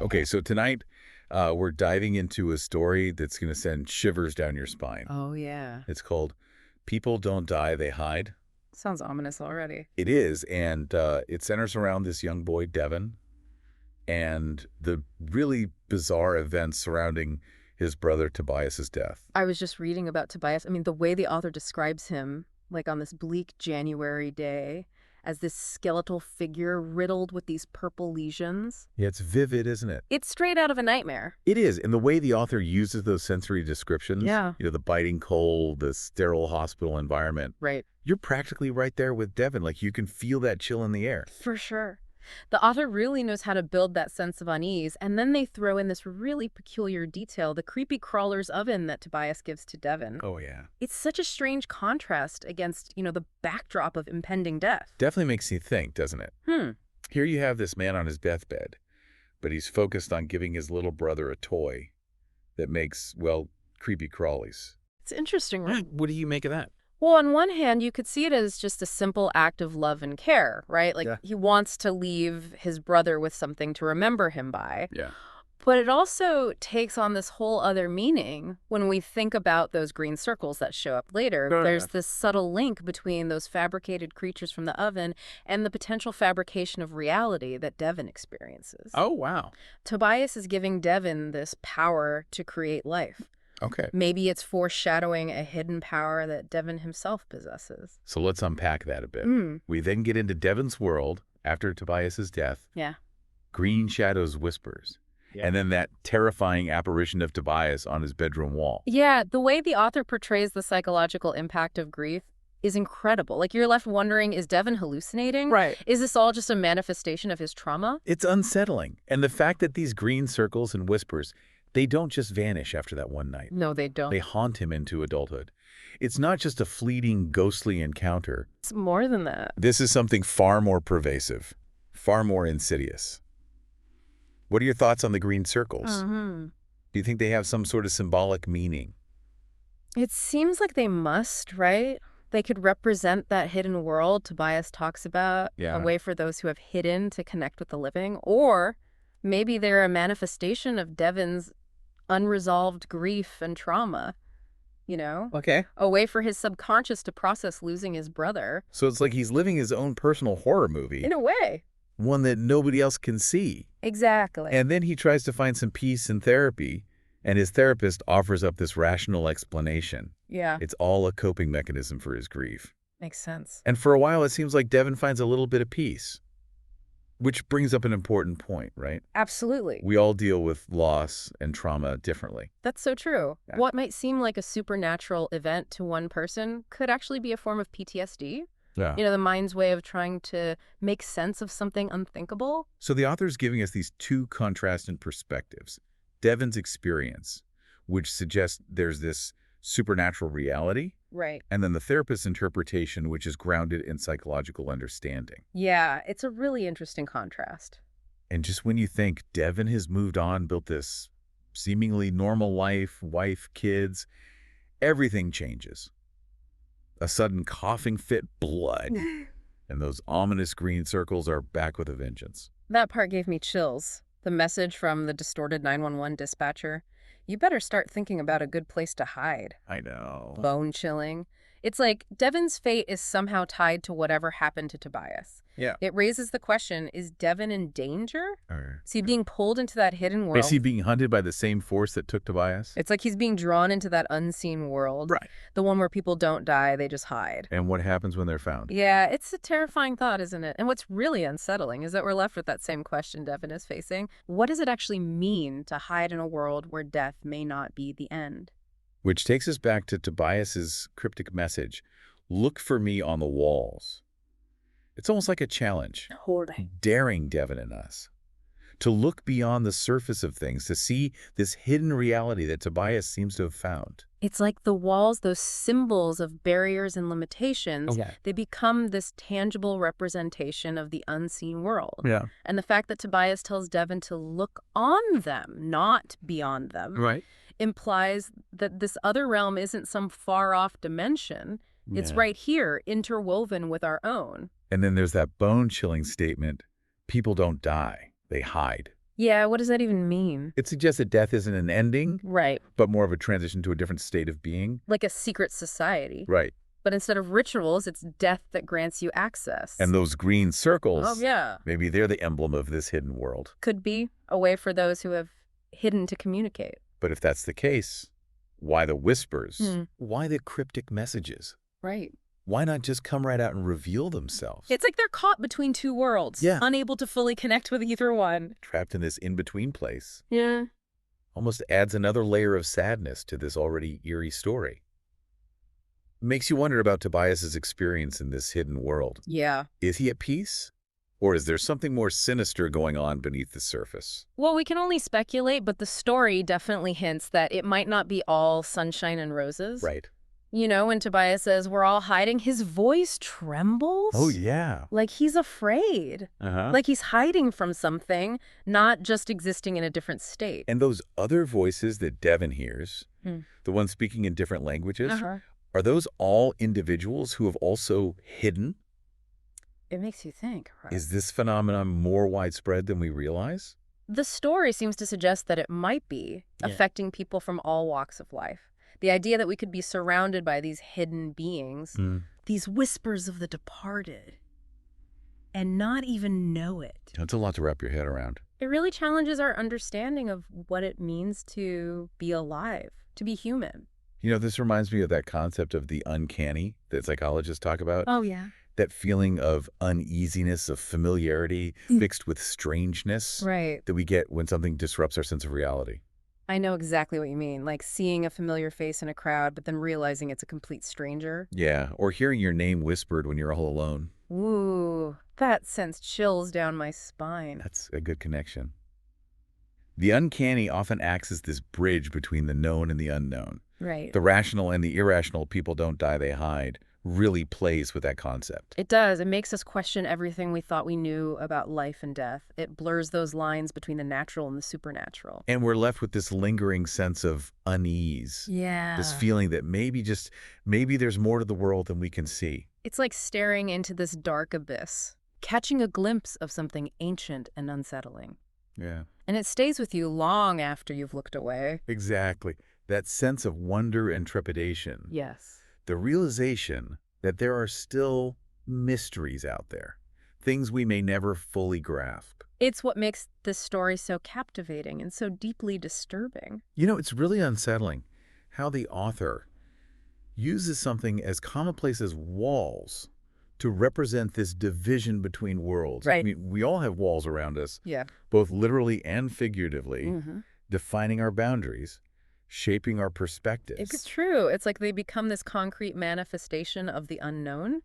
Okay, so tonight we're diving into a story that's going to send shivers down your spine. Oh, yeah. It's called People Don't Die, They Hide. Sounds ominous already. It is, and it centers around this young boy, Devin, and the really bizarre events surrounding his brother Tobias's death. I was just reading about Tobias. I mean, the way the author describes him, like on this bleak January day, as this skeletal figure riddled with these purple lesions. Yeah, it's vivid, isn't it? It's straight out of a nightmare. It is, and the way the author uses those sensory descriptions, Yeah. the biting cold, the sterile hospital environment, Right. you're practically right there with Devin. Like, you can feel that chill in the air. For sure. The author really knows how to build that sense of unease, and then they throw in this really peculiar detail, the creepy crawler's oven that Tobias gives to Devin. Oh, yeah. It's such a strange contrast against, the backdrop of impending death. Definitely makes you think, doesn't it? Here you have this man on his deathbed, but he's focused on giving his little brother a toy that makes, well, creepy crawlies. It's interesting, right? What do you make of that? Well, on one hand, you could see it as just a simple act of love and care, right? Like, Yeah. he wants to leave his brother with something to remember him by. Yeah. But it also takes on this whole other meaning when we think about those green circles that show up later. Oh, yeah. There's this subtle link between those fabricated creatures from the oven and the potential fabrication of reality that Devin experiences. Oh, wow. Tobias is giving Devin this power to create life. Okay. Maybe it's foreshadowing a hidden power that Devin himself possesses. So let's unpack that a bit. Mm. We then get into Devin's world after Tobias's death. Yeah. Green shadows whispers. Yeah. And then that terrifying apparition of Tobias on his bedroom wall. Yeah, the way the author portrays the psychological impact of grief is incredible. Like, you're left wondering, is Devin hallucinating? Right. Is this all just a manifestation of his trauma? It's unsettling. And the fact that these green circles and whispers, they don't just vanish after that one night. No, they don't. They haunt him into adulthood. It's not just a fleeting, ghostly encounter. It's more than that. This is something far more pervasive, far more insidious. What are your thoughts on the green circles? Do you think they have some sort of symbolic meaning? It seems like they must, right? They could represent that hidden world Tobias talks about, Yeah. a way for those who have hidden to connect with the living. Or maybe they're a manifestation of Devin's unresolved grief and trauma, Okay. a way for his subconscious to process losing his brother. So it's like he's living his own personal horror movie, In a way. one that nobody else can see. Exactly. And then he tries to find some peace in therapy, and his therapist offers up this rational explanation. Yeah, It's all a coping mechanism for his grief. makes sense. And for a while, it seems like Devin finds a little bit of peace. Which brings up an important point, right? Absolutely. We all deal with loss and trauma differently. That's so true. Yeah. What might seem like a supernatural event to one person could actually be a form of PTSD. Yeah. The mind's way of trying to make sense of something unthinkable. So the author's giving us these two contrasting perspectives. Devin's experience, which suggests there's this supernatural reality, Right. and then the therapist's interpretation, which is grounded in psychological understanding. Yeah, it's a really interesting contrast. And just when you think Devin has moved on, built this seemingly normal life, wife, kids, everything changes. A sudden coughing fit, blood, and those ominous green circles are back with a vengeance. That part gave me chills. The message from the distorted 911 dispatcher. You better start thinking about a good place to hide. I know. Bone chilling. It's like Devin's fate is somehow tied to whatever happened to Tobias. Yeah. It raises the question, is Devin in danger? Or Is he being pulled into that hidden world? is he being hunted by the same force that took Tobias? It's like he's being drawn into that unseen world. Right. The one where people don't die, they just hide. And what happens when they're found? Yeah, it's a terrifying thought, isn't it? And what's really unsettling is that we're left with that same question Devin is facing. What does it actually mean to hide in a world where death may not be the end? Which takes us back to Tobias's cryptic message, "Look for me on the walls." It's almost like a challenge, daring Devin and us to look beyond the surface of things, to see this hidden reality that Tobias seems to have found. It's like the walls, those symbols of barriers and limitations, Yeah. they become this tangible representation of the unseen world. Yeah. And the fact that Tobias tells Devin to look on them, not beyond them, Right. implies that this other realm isn't some far-off dimension. It's Yeah. right here, interwoven with our own. And then there's that bone-chilling statement, "People don't die, they hide." Yeah, what does that even mean? It suggests that death isn't an ending, Right. but more of a transition to a different state of being. Like a secret society. Right. But instead of rituals, it's death that grants you access. And those green circles, oh, yeah. maybe they're the emblem of this hidden world. Could be a way for those who have hidden to communicate. But if that's the case, why the whispers? Why the cryptic messages? Right. Why not just come right out and reveal themselves? It's like they're caught between two worlds. Yeah. Unable to fully connect with either one. Trapped in this in-between place. Yeah. Almost adds another layer of sadness to this already eerie story. Makes you wonder about Tobias's experience in this hidden world. Yeah. Is he at peace? Or is there something more sinister going on beneath the surface? Well, we can only speculate, but the story definitely hints that it might not be all sunshine and roses. Right. You know, when Tobias says, we're all hiding, his voice trembles. Oh, yeah. Like he's afraid. Like he's hiding from something, not just existing in a different state. And those other voices that Devin hears, the ones speaking in different languages, are those all individuals who have also hidden? It makes you think, right? Is this phenomenon more widespread than we realize? The story seems to suggest that it might be affecting people from all walks of life. The idea that we could be surrounded by these hidden beings, these whispers of the departed, and not even know it. That's a lot to wrap your head around. It really challenges our understanding of what it means to be alive, to be human. You know, this reminds me of that concept of the uncanny that psychologists talk about. Oh, yeah. That feeling of uneasiness, of familiarity, mixed with strangeness that we get when something disrupts our sense of reality. I know exactly what you mean, like seeing a familiar face in a crowd, but then realizing it's a complete stranger. Yeah, or hearing your name whispered when you're all alone. Ooh, that sends chills down my spine. That's a good connection. The uncanny often acts as this bridge between the known and the unknown. Right. The rational and the irrational, people don't die, they hide, really plays with that concept. It does. It makes us question everything we thought we knew about life and death. It blurs those lines between the natural and the supernatural. And we're left with this lingering sense of unease. Yeah. This feeling that maybe there's more to the world than we can see. It's like staring into this dark abyss, catching a glimpse of something ancient and unsettling. Yeah. And it stays with you long after you've looked away. Exactly. That sense of wonder and trepidation. Yes. The realization that there are still mysteries out there, things we may never fully grasp. It's what makes this story so captivating and so deeply disturbing. You know, it's really unsettling how the author uses something as commonplace as walls to represent this division between worlds. Right. I mean, we all have walls around us, Yeah. both literally and figuratively, defining our boundaries, shaping our perspectives. It's true. It's like they become this concrete manifestation of the unknown,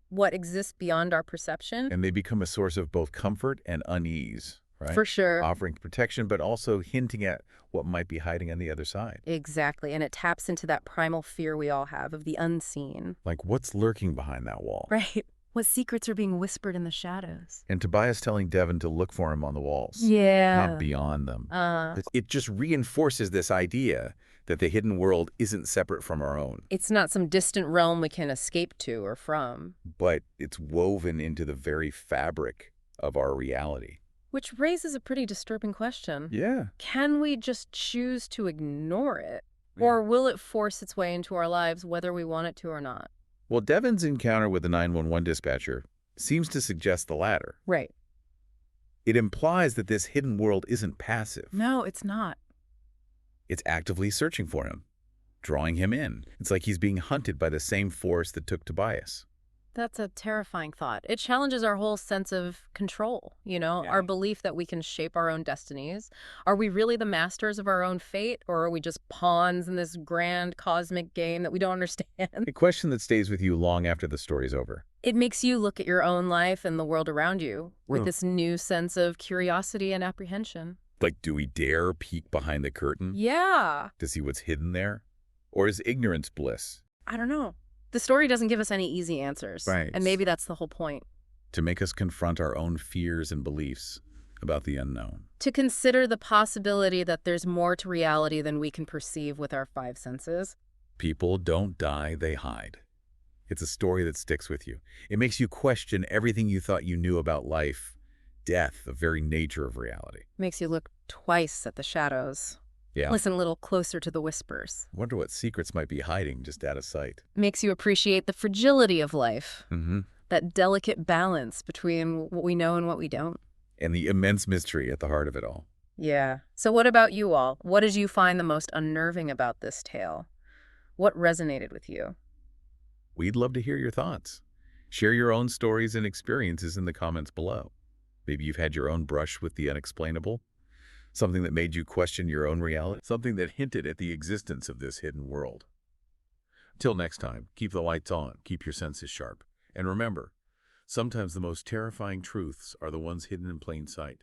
what exists beyond our perception. And they become a source of both comfort and unease, right? For sure. Offering protection, but also hinting at what might be hiding on the other side. Exactly. And it taps into that primal fear we all have of the unseen. Like, what's lurking behind that wall? Right. What secrets are being whispered in the shadows? And Tobias telling Devin to look for him on the walls. Yeah. Not beyond them. It just reinforces this idea that the hidden world isn't separate from our own. It's not some distant realm we can escape to or from. But it's woven into the very fabric of our reality. Which raises a pretty disturbing question. Yeah. Can we just choose to ignore it? Yeah. Or will it force its way into our lives whether we want it to or not? Well, Devin's encounter with the 911 dispatcher seems to suggest the latter. Right. It implies that this hidden world isn't passive. No, it's not. It's actively searching for him, drawing him in. It's like he's being hunted by the same force that took Tobias. That's a terrifying thought. It challenges our whole sense of control, our belief that we can shape our own destinies. Are we really the masters of our own fate, or are we just pawns in this grand cosmic game that we don't understand? A question that stays with you long after the story's over. It makes you look at your own life and the world around you with this new sense of curiosity and apprehension. Like, do we dare peek behind the curtain? Yeah. To see what's hidden there? Or is ignorance bliss? I don't know. The story doesn't give us any easy answers. Right. And maybe that's the whole point. To make us confront our own fears and beliefs about the unknown. To consider the possibility that there's more to reality than we can perceive with our five senses. People don't die, they hide. It's a story that sticks with you. It makes you question everything you thought you knew about life death, the very nature of reality. Makes you look twice at the shadows. Yeah. Listen a little closer to the whispers. Wonder what secrets might be hiding just out of sight. Makes you appreciate the fragility of life. Mm-hmm. That delicate balance between what we know and what we don't. And the immense mystery at the heart of it all. Yeah. So what about you all? What did you find the most unnerving about this tale? What resonated with you? We'd love to hear your thoughts. Share your own stories and experiences in the comments below. Maybe you've had your own brush with the unexplainable. Something that made you question your own reality. Something that hinted at the existence of this hidden world. Till next time, keep the lights on, keep your senses sharp. And remember, sometimes the most terrifying truths are the ones hidden in plain sight.